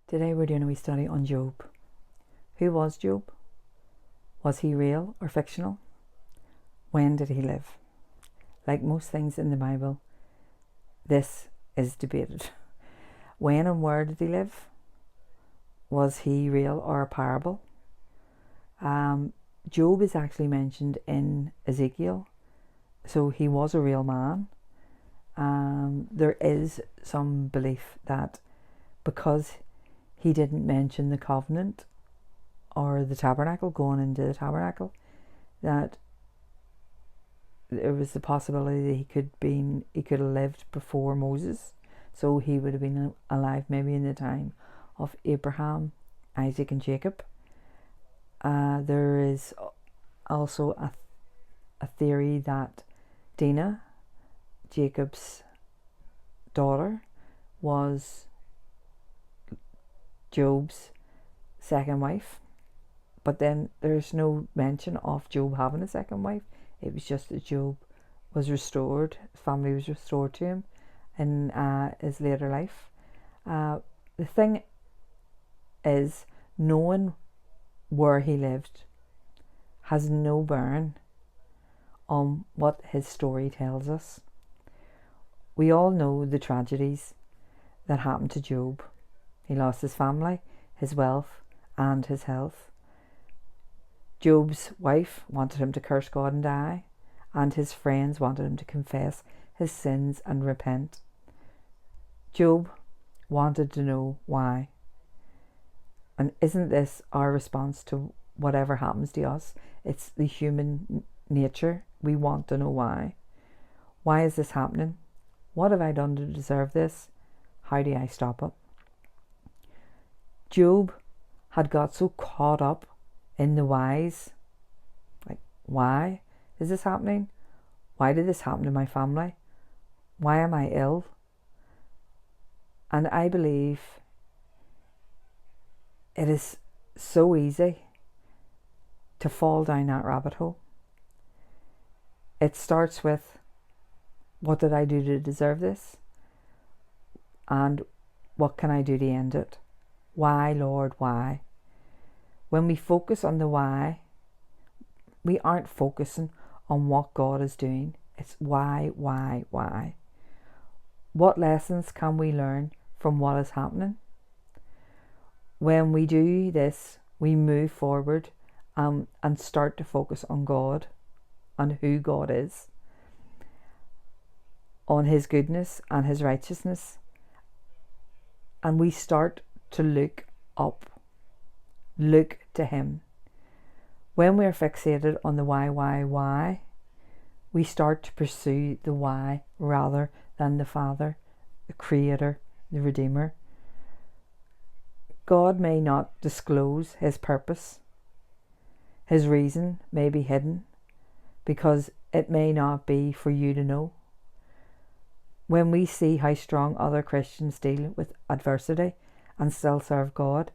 Today we're doing a wee study on Job. Who was Job? Was he real or fictional? When did he live? Like most things in the Bible, this is debated. When and where did he live? Was he real or a parable? Job is actually mentioned in Ezekiel, so he was a real man. There is some belief that because he didn't mention the covenant or the tabernacle, going into the tabernacle, that there was the possibility that he could have lived before Moses, so he would have been alive maybe in the time of Abraham, Isaac and Jacob. There is also a theory that Dinah, Jacob's daughter, was Job's second wife, but then there's no mention of Job having a second wife. It was just that Job was restored, his family was restored to him in his later life. The thing is, knowing where he lived has no bearing on what his story tells us. We all know the tragedies that happened to Job. He lost his family, his wealth, and his health. Job's wife wanted him to curse God and die, and his friends wanted him to confess his sins and repent. Job wanted to know why. And isn't this our response to whatever happens to us? It's the human nature. We want to know why. Why is this happening? What have I done to deserve this? How do I stop it? Job had got so caught up in the whys. Like, why is this happening? Why did this happen to my family? Why am I ill? And I believe it is so easy to fall down that rabbit hole. It starts with, what did I do to deserve this? And what can I do to end it? Why, Lord, why? When we focus on the why, we aren't focusing on what God is doing. It's why? What lessons can we learn from what is happening? When we do this, we move forward and start to focus on God, on who God is, on His goodness and His righteousness. And we start to look up, look to Him. When we're fixated on the why, we start to pursue the why rather than the Father, the Creator, the Redeemer. God may not disclose His purpose. His reason may be hidden because it may not be for you to know. When we see how strong other Christians deal with adversity and still serve God,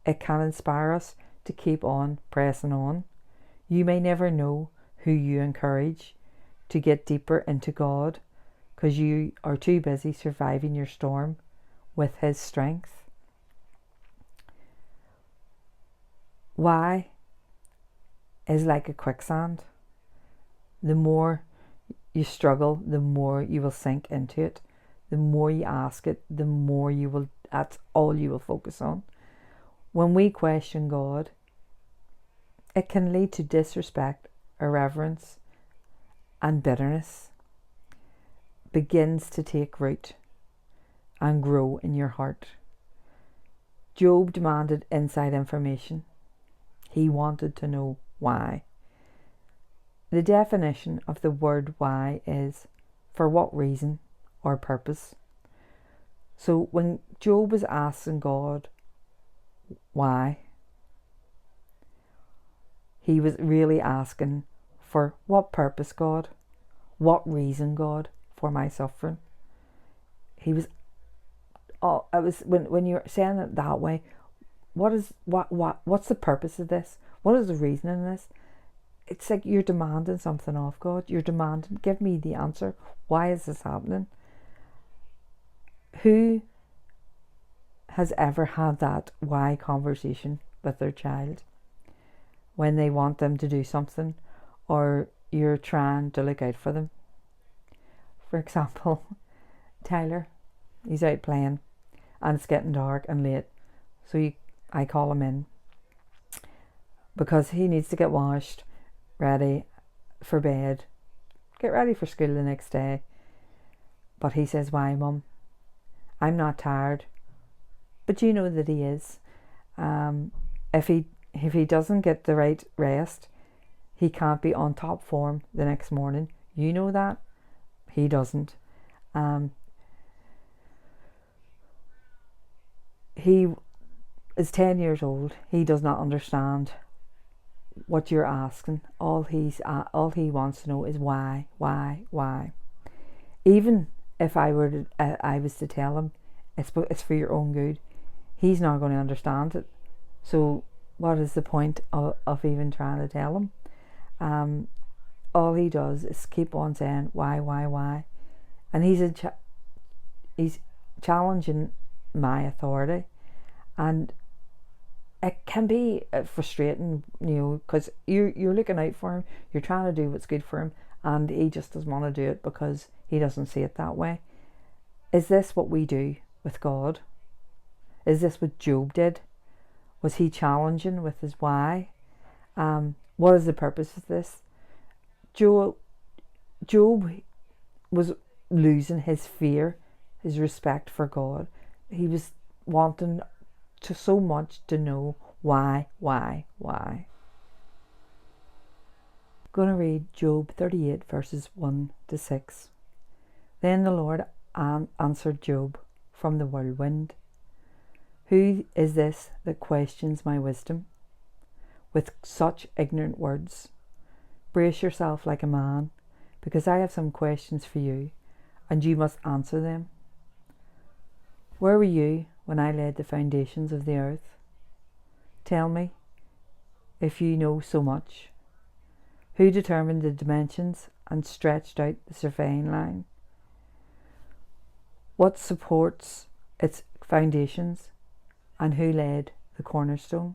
it can inspire us to keep on pressing on. You may never know who you encourage to get deeper into God because you are too busy surviving your storm with His strength. Why is like a quicksand. The more you struggle, the more you will sink into it. The more you ask it, the more you will, that's all you will focus on. When we question God, it can lead to disrespect, irreverence, and bitterness begins to take root and grow in your heart. Job demanded inside information. He wanted to know why. The definition of the word why is for what reason or purpose. So when Job was asking God why, he was really asking for what purpose, God? What reason, God, for my suffering? He was, when you're saying it that way, what's the purpose of this? What is the reason in this? It's like you're demanding something of God. You're demanding, give me the answer. Why is this happening? Who has ever had that why conversation with their child when they want them to do something or you're trying to look out for them? For example, Tyler, he's out playing and it's getting dark and late, so I call him in because he needs to get washed, ready for bed, get ready for school the next day. But he says, why, Mum? I'm not tired. But you know that he is. If he doesn't get the right rest, he can't be on top form the next morning. You know that. He doesn't. He is 10 years old. He does not understand what you're asking. All he wants to know is why. Even if I was to tell him it's for your own good, he's not going to understand it. So what is the point of even trying to tell him? All he does is keep on saying why, and he's challenging my authority, and it can be frustrating, because you're looking out for him, you're trying to do what's good for him, and he just doesn't want to do it because he doesn't see it that way. Is this what we do with God? Is this what Job did? Was he challenging with his why? What is the purpose of this? Job was losing his fear, his respect for God. He was wanting to so much to know why. I'm going to read Job 38 verses 1 to 6. Then the Lord answered Job from the whirlwind. Who is this that questions my wisdom with such ignorant words? Brace yourself like a man, because I have some questions for you, and you must answer them. Where were you when I laid the foundations of the earth? Tell me, if you know so much. Who determined the dimensions and stretched out the surveying line? What supports its foundations, and who laid the cornerstone?